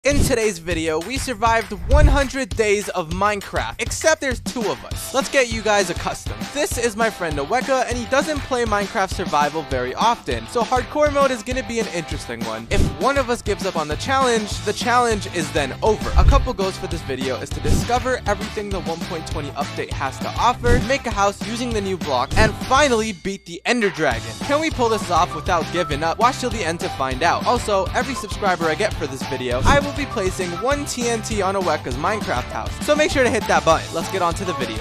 In today's video, we survived 100 days of Minecraft, except there's two of us. Let's get you guys accustomed. This is my friend Aweka, and he doesn't play Minecraft Survival very often, so hardcore mode is gonna be an interesting one. If one of us gives up on the challenge is then over. A couple goals for this video is to discover everything the 1.20 update has to offer, make a house using the new block, and finally beat the Ender Dragon. Can we pull this off without giving up? Watch till the end to find out. Also, every subscriber I get for this video, I will be placing 1 TNT on Aweka's Minecraft house. So make sure to hit that button. Let's get on to the video.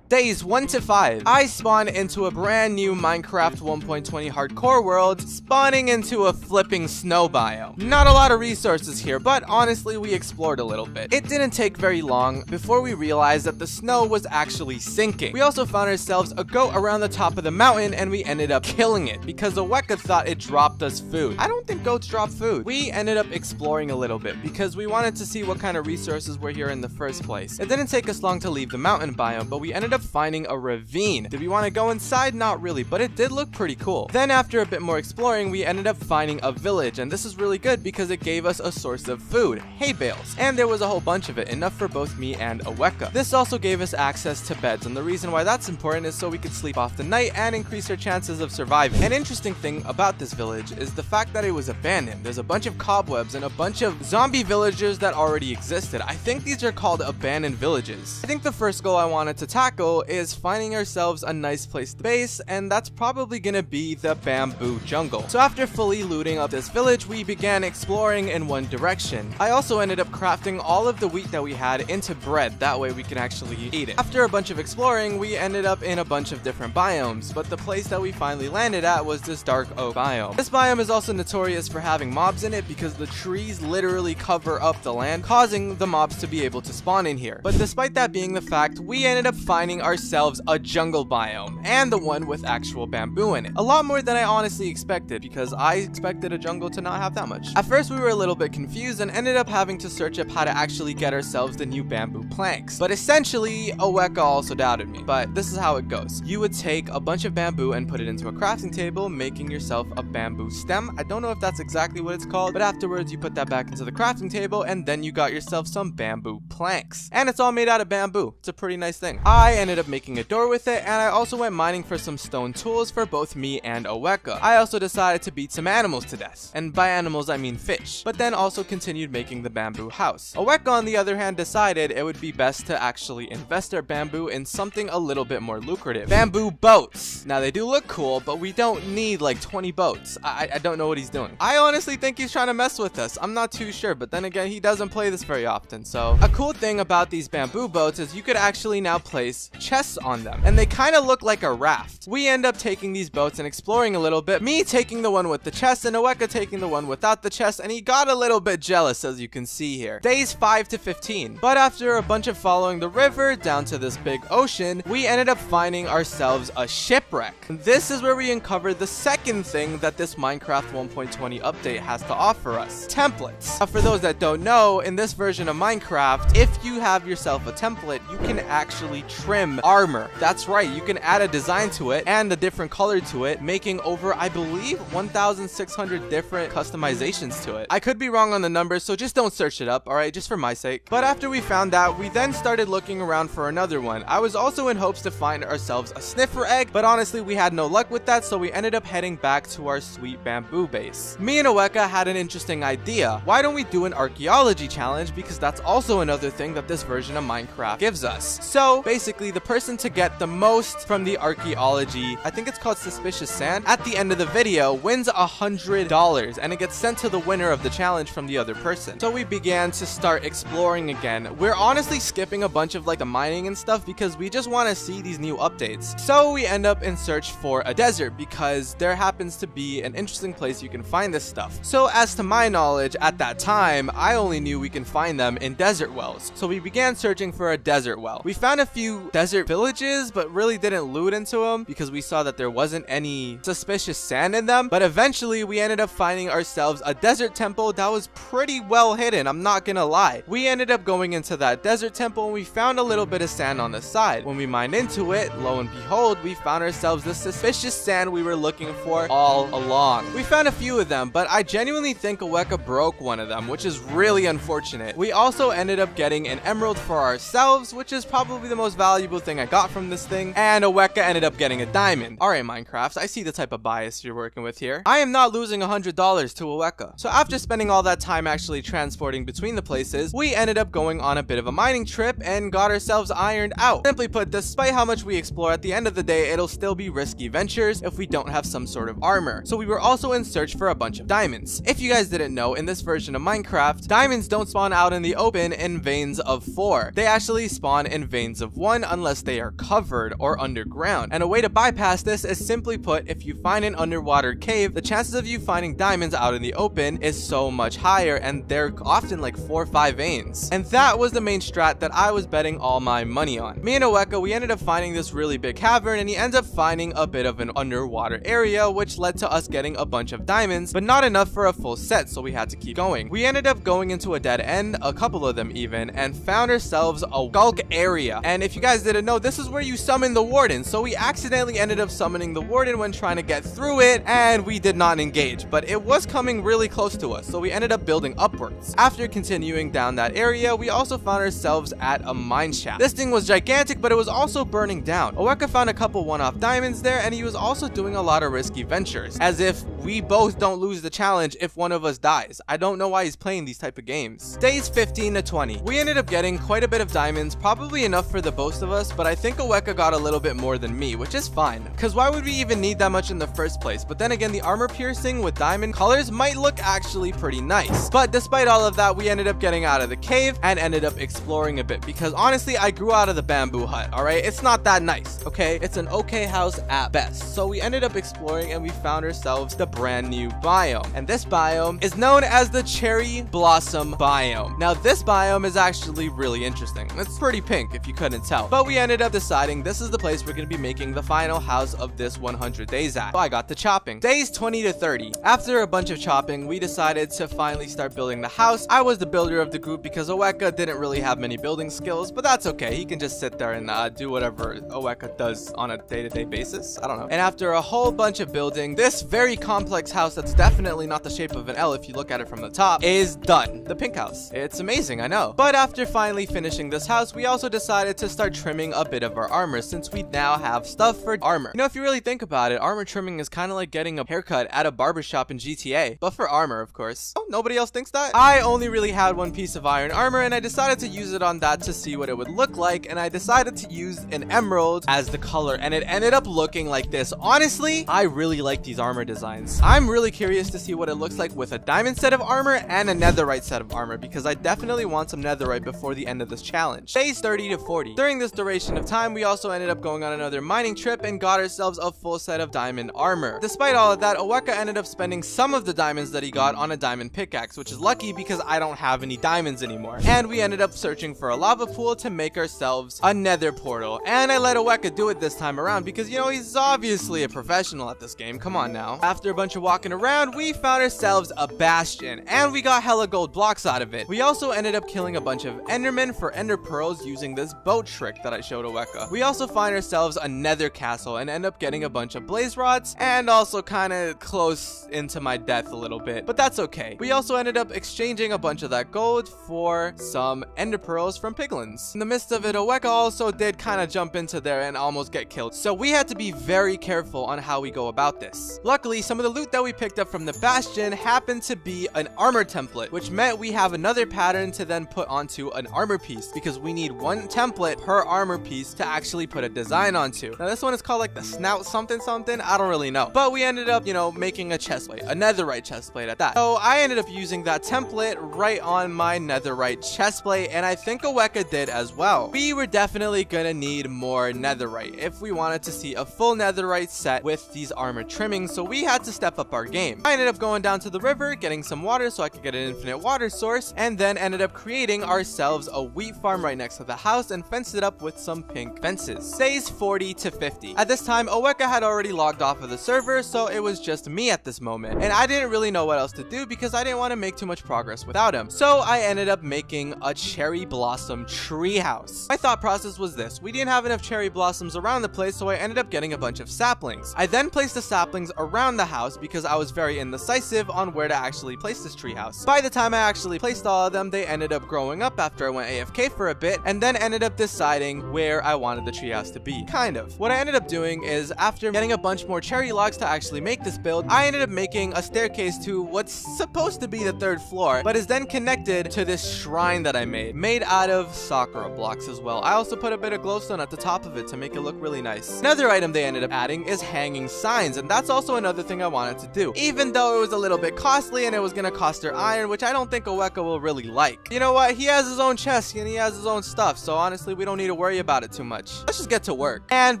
Days 1 to 5. I spawn into a brand new Minecraft 1.20 hardcore world, spawning into a flipping snow biome. Not a lot of resources here, but honestly we explored a little bit. It didn't take very long before we realized that the snow was actually sinking. We also found ourselves a goat around the top of the mountain, and we ended up killing it because Aweka thought it dropped us food. I don't think goats drop food. We ended up exploring a little bit because we wanted to see what kind of resources were here in the first place. It didn't take us long to leave the mountain biome, but we ended up finding a ravine. Did we want to go inside? Not really, but it did look pretty cool. Then after a bit more exploring, we ended up finding a village, and this is really good because it gave us a source of food, hay bales, and there was a whole bunch of it, enough for both me and Aweka. This also gave us access to beds, and the reason why that's important is so we could sleep off the night and increase our chances of surviving. An interesting thing about this village is the fact that it was abandoned. There's a bunch of cobwebs and a bunch of zombie villagers that already existed. I think these are called abandoned villages. I think the first goal I wanted to tackle is finding ourselves a nice place to base, and that's probably gonna be the bamboo jungle. So after fully looting up this village, we began exploring in one direction. I also ended up crafting all of the wheat that we had into bread, that way we can actually eat it. After a bunch of exploring, we ended up in a bunch of different biomes, but the place that we finally landed at was this dark oak biome. This biome is also notorious for having mobs in it because the trees literally cover up the land, causing the mobs to be able to spawn in here. But despite that being the fact, we ended up finding ourselves a jungle biome, and the one with actual bamboo in it. A lot more than I honestly expected, because I expected a jungle to not have that much. At first we were a little bit confused and ended up having to search up how to actually get ourselves the new bamboo planks. But essentially, Aweka also doubted me. But this is how it goes. You would take a bunch of bamboo and put it into a crafting table, making yourself a bamboo stem. I don't know if that's exactly what it's called, but afterwards you put that back into the crafting table, and then you got yourself some bamboo planks. And it's all made out of bamboo. It's a pretty nice thing. I ended up making a door with it, and I also went mining for some stone tools for both me and Aweka. I also decided to beat some animals to death, and by animals I mean fish, but then also continued making the bamboo house. Aweka on the other hand decided it would be best to actually invest our bamboo in something a little bit more lucrative. Bamboo boats. Now they do look cool, but we don't need like 20 boats. I don't know what he's doing. I honestly think he's trying to mess with us. I'm not too sure, but then again he doesn't play this very often. So a cool thing about these bamboo boats is you could actually now place chests on them, and they kind of look like a raft. We end up taking these boats and exploring a little bit, me taking the one with the chest and Aweka taking the one without the chest, and he got a little bit jealous, as you can see here. Days 5 to 15. But after a bunch of following the river down to this big ocean, we ended up finding ourselves a shipwreck. This is where we uncovered the second thing that this Minecraft 1.20 update has to offer us: templates. Now, for those that don't know, in this version of Minecraft, if you have yourself a template, you can actually trim armor. That's right, you can add a design to it and a different color to it, making over, I believe, 1,600 different customizations to it. I could be wrong on the numbers, so just don't search it up, alright, just for my sake. But after we found that, we then started looking around for another one. I was also in hopes to find ourselves a sniffer egg, but honestly we had no luck with that, so we ended up heading back to our sweet bamboo base. Me and Aweka had an interesting idea. Why don't we do an archaeology challenge, because that's also another thing that this version of Minecraft gives us. So basically, the person to get the most from the archaeology, I think it's called suspicious sand, at the end of the video wins $100, and it gets sent to the winner of the challenge from the other person. So we began to start exploring again. We're honestly skipping a bunch of like the mining and stuff because we just want to see these new updates. So we end up in search for a desert because there happens to be an interesting place you can find this stuff. So as to my knowledge, at that time I only knew we can find them in desert wells. So we began searching for a desert well. We found a few desert desert villages, but really didn't loot into them because we saw that there wasn't any suspicious sand in them. But eventually we ended up finding ourselves a desert temple that was pretty well hidden, I'm not gonna lie. We ended up going into that desert temple and we found a little bit of sand on the side. When we mined into it, lo and behold, we found ourselves the suspicious sand we were looking for all along. We found a few of them, but I genuinely think Oweka broke one of them, which is really unfortunate. We also ended up getting an emerald for ourselves, which is probably the most valuable thing I got from this thing, and Oweka ended up getting a diamond. Alright Minecraft, I see the type of bias you're working with here. I am not losing $100 to Oweka. So after spending all that time actually transporting between the places, we ended up going on a bit of a mining trip and got ourselves ironed out. Simply put, despite how much we explore, at the end of the day, it'll still be risky ventures if we don't have some sort of armor. So we were also in search for a bunch of diamonds. If you guys didn't know, in this version of Minecraft, diamonds don't spawn out in the open in veins of 4. They actually spawn in veins of 1 unless they are covered or underground. And a way to bypass this is simply put, if you find an underwater cave, the chances of you finding diamonds out in the open is so much higher, and they're often like 4 or 5 veins. And that was the main strat that I was betting all my money on. Me and Oweka, we ended up finding this really big cavern, and he ends up finding a bit of an underwater area, which led to us getting a bunch of diamonds, but not enough for a full set, so we had to keep going. We ended up going into a dead end, a couple of them even, and found ourselves a skulk area. And if you guys didn't know, this is where you summon the warden, so we accidentally ended up summoning the warden when trying to get through it, and we did not engage, but it was coming really close to us, so we ended up building upwards. After continuing down that area, we also found ourselves at a mine shaft. This thing was gigantic, but it was also burning down. Oweka found a couple one-off diamonds there, and he was also doing a lot of risky ventures, as if we both don't lose the challenge if one of us dies. I don't know why he's playing these type of games. Days 15 to 20. We ended up getting quite a bit of diamonds, probably enough for the both of us, but I think Oweka got a little bit more than me, which is fine, because why would we even need that much in the first place? But then again, the armor piercing with diamond colors might look actually pretty nice. But despite all of that, we ended up getting out of the cave and ended up exploring a bit, because honestly, I grew out of the bamboo hut, alright? It's not that nice, okay? It's an okay house at best. So we ended up exploring and we found ourselves the brand new biome. And this biome is known as the cherry blossom biome. Now this biome is actually really interesting. It's pretty pink if you couldn't tell. But we ended up deciding this is the place we're going to be making the final house of this 100 days at. So I got to chopping. Days 20 to 30. After a bunch of chopping, we decided to finally start building the house. I was the builder of the group because Oweka didn't really have many building skills, but that's okay. He can just sit there and do whatever Oweka does on a day-to-day basis. I don't know. And after a whole bunch of building, this very complex house that's definitely not the shape of an L if you look at it from the top is done. The pink house. It's amazing, I know. But after finally finishing this house, we also decided to start trimming a bit of our armor since we now have stuff for armor. You know, if you really think about it, armor trimming is kind of like getting a haircut at a barbershop in GTA, but for armor, of course. Oh, nobody else thinks that? I only really had one piece of iron armor, and I decided to use it on that to see what it would look like, and I decided to use an emerald as the color, and it ended up looking like this. Honestly, I really like these armor designs. I'm really curious to see what it looks like with a diamond set of armor and a netherite set of armor, because I definitely want some netherite before the end of this challenge. Days 30 to 40. During this duration of time, we also ended up going on another mining trip and got ourselves a full set of diamond armor. Despite all of that, Oweka ended up spending some of the diamonds that he got on a diamond pickaxe, which is lucky because I don't have any diamonds anymore. And we ended up searching for a lava pool to make ourselves a nether portal. And I let Oweka do it this time around because, you know, he's obviously a professional at this game. Come on now. After a bunch of walking around, we found ourselves a bastion, and we got hella gold blocks out of it. We also ended up killing a bunch of endermen for ender pearls using this boat trick that I showed Oweka. We also find ourselves a nether castle and end up getting a bunch of blaze rods, and also kind of close into my death a little bit, but that's okay. We also ended up exchanging a bunch of that gold for some ender pearls from piglins. In the midst of it, Oweka also did kind of jump into there and almost get killed, so we had to be very careful on how we go about this. Luckily, some of the loot that we picked up from the bastion happened to be an armor template, which meant we have another pattern to then put onto an armor piece, because we need one template per armor piece to actually put a design onto. Now this one is called like the snout something something, I don't really know, but we ended up, you know, making a chest plate, a netherite chest plate at that. So I ended up using that template right on my netherite chest plate, and I think Oweka did as well. We were definitely gonna need more netherite if we wanted to see a full netherite set with these armor trimmings, so we had to step up our game. I ended up going down to the river, getting some water so I could get an infinite water source, and then ended up creating ourselves a wheat farm right next to the house and fenced it up with with some pink fences. Days 40 to 50. At this time, Oweka had already logged off of the server, so it was just me at this moment. And I didn't really know what else to do because I didn't want to make too much progress without him. So I ended up making a cherry blossom treehouse. My thought process was this: we didn't have enough cherry blossoms around the place, so I ended up getting a bunch of saplings. I then placed the saplings around the house because I was very indecisive on where to actually place this treehouse. By the time I actually placed all of them, they ended up growing up after I went AFK for a bit, and then ended up deciding where I wanted the treehouse to be. Kind of. What I ended up doing is, after getting a bunch more cherry logs to actually make this build, I ended up making a staircase to what's supposed to be the 3rd floor, but is then connected to this shrine that I made out of Sakura blocks as well. I also put a bit of glowstone at the top of it to make it look really nice. Another item they ended up adding is hanging signs, and that's also another thing I wanted to do, even though it was a little bit costly and it was gonna cost her iron, which I don't think Oweka will really like. You know what? He has his own chest and he has his own stuff, so honestly we don't need to worry about it too much. Let's just get to work. And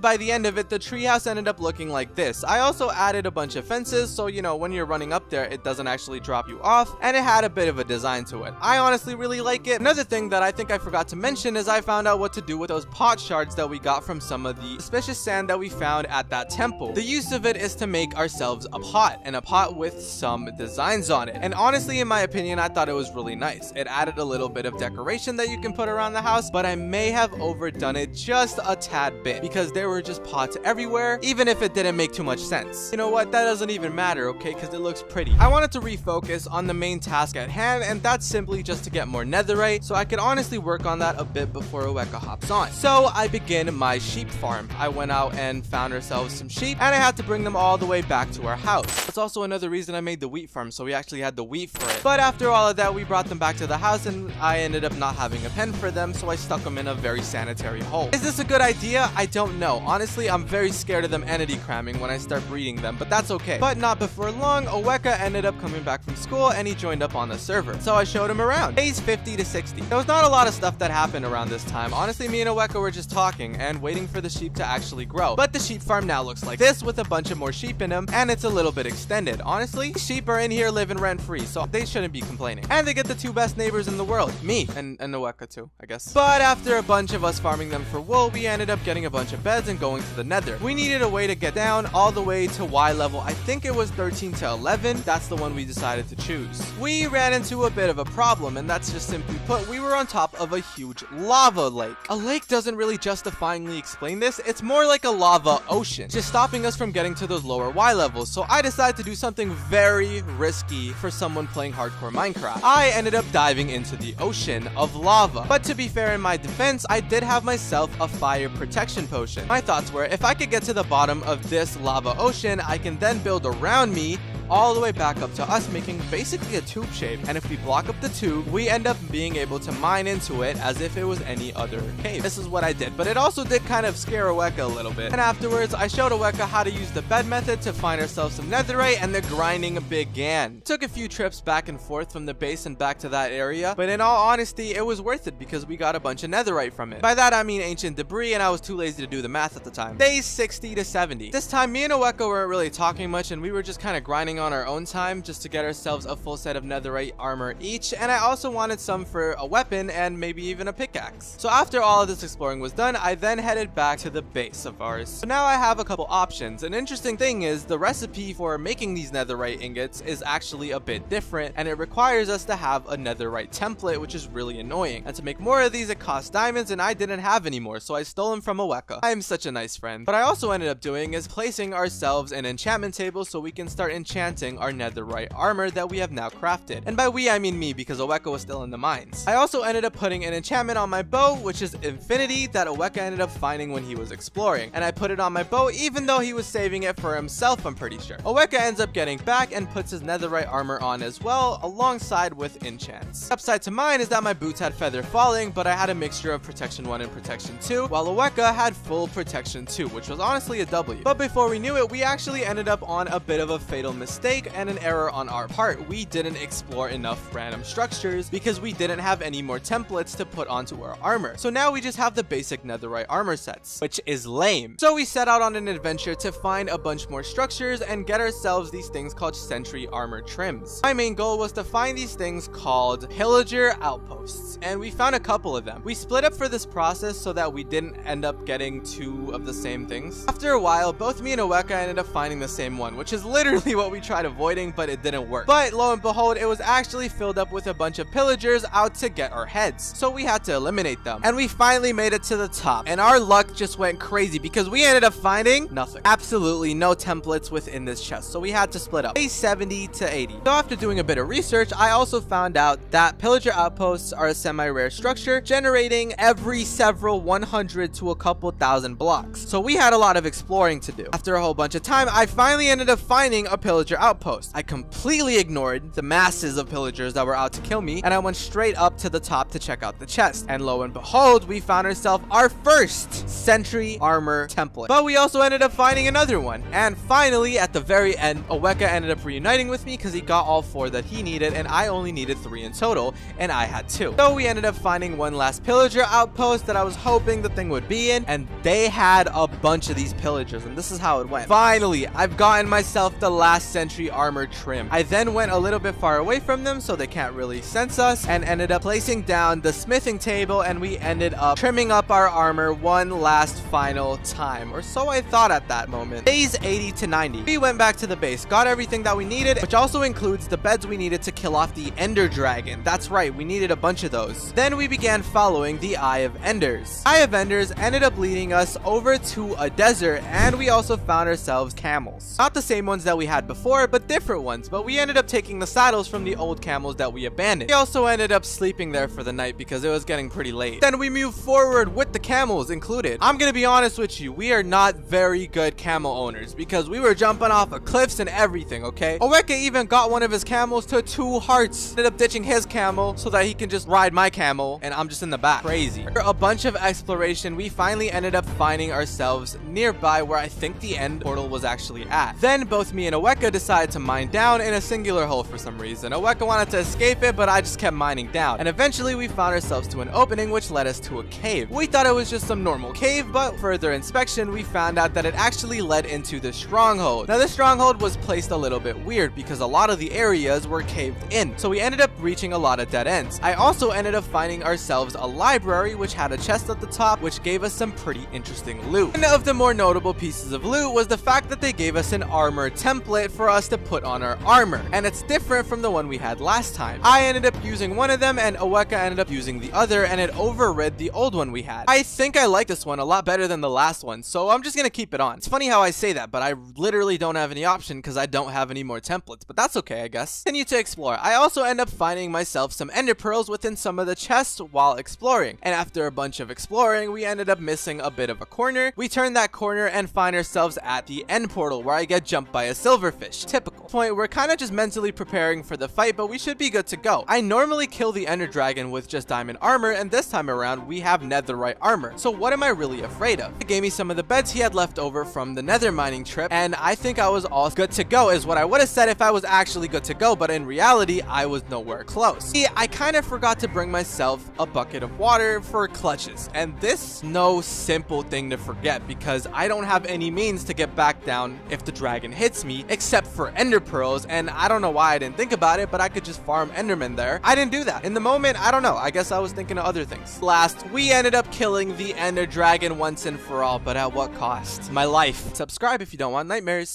by the end of it, the treehouse ended up looking like this. I also added a bunch of fences, so you know, when you're running up there, it doesn't actually drop you off, and it had a bit of a design to it. I honestly really like it. Another thing that I think I forgot to mention is I found out what to do with those pot shards that we got from some of the suspicious sand that we found at that temple. The use of it is to make ourselves a pot, and a pot with some designs on it. And honestly, in my opinion, I thought it was really nice. It added a little bit of decoration that you can put around the house, but I may have overdone it just a tad bit because there were just pots everywhere, even if it didn't make too much sense. You know what? That doesn't even matter, okay? Because it looks pretty. I wanted to refocus on the main task at hand, and that's simply just to get more netherite, so I could honestly work on that a bit before Oweka hops on. So I begin my sheep farm. I went out and found ourselves some sheep, and I had to bring them all the way back to our house. That's also another reason I made the wheat farm, so we actually had the wheat for it. But after all of that, we brought them back to the house, and I ended up not having a pen for them, so I stuck them in a very sanitary hole. Is this a good idea? I don't know. Honestly, I'm very scared of them entity cramming when I start breeding them, but that's okay. But not before long, Oweka ended up coming back from school, and he joined up on the server. So I showed him around. Days 50 to 60. There was not a lot of stuff that happened around this time. Honestly, me and Oweka were just talking and waiting for the sheep to actually grow. But the sheep farm now looks like this with a bunch of more sheep in them, and it's a little bit extended. Honestly, sheep are in here living rent-free, so they shouldn't be complaining. And they get the 2 best neighbors in the world. Me and Oweka too, I guess. But after a bunch of us farming them for wool, we ended up getting a bunch of beds and going to the nether. We needed a way to get down all the way to Y level. I think it was 13 to 11. That's the one we decided to choose. We ran into a bit of a problem, and that's just simply put, we were on top of a huge lava lake. A lake doesn't really justifyingly explain this. It's more like a lava ocean, just stopping us from getting to those lower Y levels. So I decided to do something very risky for someone playing hardcore Minecraft. I ended up diving into the ocean of lava. But to be fair, in my defense, I did have myself a fire protection potion. My thoughts were, if I could get to the bottom of this lava ocean, I can then build around me all the way back up to us, making basically a tube shape. And if we block up the tube, we end up being able to mine into it as if it was any other cave. This is what I did, but it also did kind of scare Oweka a little bit. And afterwards, I showed Oweka how to use the bed method to find ourselves some netherite, and the grinding began. Took a few trips back and forth from the base and back to that area, but in all honesty, it was worth it because we got a bunch of netherite from it. By that, I mean ancient debris, and I was too lazy to do the math at the time. Days 60 to 70. This time, me and Oweka weren't really talking much, and we were just kind of grinding on our own time just to get ourselves a full set of netherite armor each, and I also wanted some for a weapon and maybe even a pickaxe. So after all of this exploring was done, I then headed back to the base of ours. So now I have a couple options. An interesting thing is the recipe for making these netherite ingots is actually a bit different, and it requires us to have a netherite template, which is really annoying. And to make more of these, it costs diamonds, and I didn't have any more, so I stole them from Oweka. I am such a nice friend. What I also ended up doing is placing ourselves an enchantment table so we can start enchanting our netherite armor that we have now crafted. And by we, I mean me, because Oweka was still in the mines. I also ended up putting an enchantment on my bow, which is Infinity, that Oweka ended up finding when he was exploring. And I put it on my bow even though he was saving it for himself, I'm pretty sure. Oweka ends up getting back and puts his netherite armor on as well, alongside with enchants. Upside to mine is that my boots had feather falling, but I had a mixture of protection 1 and protection 2, while Oweka had full protection 2, which was honestly a W. But before we knew it, we actually ended up on a bit of a fatal mistake mistake and an error on our part. We didn't explore enough random structures because we didn't have any more templates to put onto our armor. So now we just have the basic netherite armor sets, which is lame. So we set out on an adventure to find a bunch more structures and get ourselves these things called sentry armor trims. My main goal was to find these things called pillager outposts, and we found a couple of them. We split up for this process so that we didn't end up getting two of the same things. After a while, both me and Oweka ended up finding the same one, which is literally what we tried avoiding, but it didn't work. But lo and behold, it was actually filled up with a bunch of pillagers out to get our heads. So we had to eliminate them. And we finally made it to the top. And our luck just went crazy because we ended up finding nothing. Absolutely no templates within this chest. So we had to split up. 70 to 80. So after doing a bit of research, I also found out that pillager outposts are a semi-rare structure generating every several 100 to a couple thousand blocks. So we had a lot of exploring to do. After a whole bunch of time, I finally ended up finding a pillager outpost. I completely ignored the masses of pillagers that were out to kill me, and I went straight up to the top to check out the chest. And lo and behold, we found ourselves our first sentry armor template. But we also ended up finding another one. And finally, at the very end, Oweka ended up reuniting with me because he got all 4 that he needed, and I only needed 3 in total, and I had 2. So we ended up finding one last pillager outpost that I was hoping the thing would be in, and they had a bunch of these pillagers, and this is how it went. Finally, I've gotten myself the last sentry armor trim. I then went a little bit far away from them so they can't really sense us, and ended up placing down the smithing table, and we ended up trimming up our armor one last final time, or so I thought at that moment. Days 80 to 90. We went back to the base, got everything that we needed, which also includes the beds we needed to kill off the Ender Dragon. That's right, we needed a bunch of those. Then we began following the Eye of Enders. Eye of Enders ended up leading us over to a desert, and we also found ourselves camels. Not the same ones that we had before, but different ones, but we ended up taking the saddles from the old camels that we abandoned. We also ended up sleeping there for the night because it was getting pretty late. Then we moved forward with the camels included. I'm gonna be honest with you, we are not very good camel owners because we were jumping off of cliffs and everything, okay? Oweka even got one of his camels to 2 hearts. Ended up ditching his camel so that he can just ride my camel, and I'm just in the back. Crazy. After a bunch of exploration, we finally ended up finding ourselves nearby where I think the end portal was actually at. Then both me and Oweka decided to mine down in a singular hole for some reason. Oweka wanted to escape it, but I just kept mining down. And eventually we found ourselves to an opening which led us to a cave. We thought it was just some normal cave, but further inspection, we found out that it actually led into the stronghold. Now this stronghold was placed a little bit weird because a lot of the areas were caved in. So we ended up reaching a lot of dead ends. I also ended up finding ourselves a library which had a chest at the top which gave us some pretty interesting loot. One of the more notable pieces of loot was the fact that they gave us an armor template for us to put on our armor, and it's different from the one we had last time. I ended up using one of them and Oweka ended up using the other, and it overrid the old one we had. I think I like this one a lot better than the last one, so I'm just gonna keep it on. It's funny how I say that, but I literally don't have any option because I don't have any more templates, but that's okay, I guess. Continue to explore. I also end up finding myself some ender pearls within some of the chests while exploring, and after a bunch of exploring, we ended up missing a bit of a corner. We turn that corner and find ourselves at the end portal where I get jumped by a silverfish. Typical. Point, we're kind of just mentally preparing for the fight, but we should be good to go. I normally kill the Ender Dragon with just diamond armor, and this time around we have netherite armor. So what am I really afraid of? He gave me some of the beds he had left over from the nether mining trip, and I think I was all good to go is what I would have said if I was actually good to go, but in reality I was nowhere close. See, I kind of forgot to bring myself a bucket of water for clutches, and this is no simple thing to forget because I don't have any means to get back down if the dragon hits me except for ender pearls, and I don't know why I didn't think about it, but I could just farm enderman there. I didn't do that. In the moment, I don't know. I guess I was thinking of other things. Last, we ended up killing the ender dragon once and for all, but at what cost? My life. Subscribe if you don't want nightmares.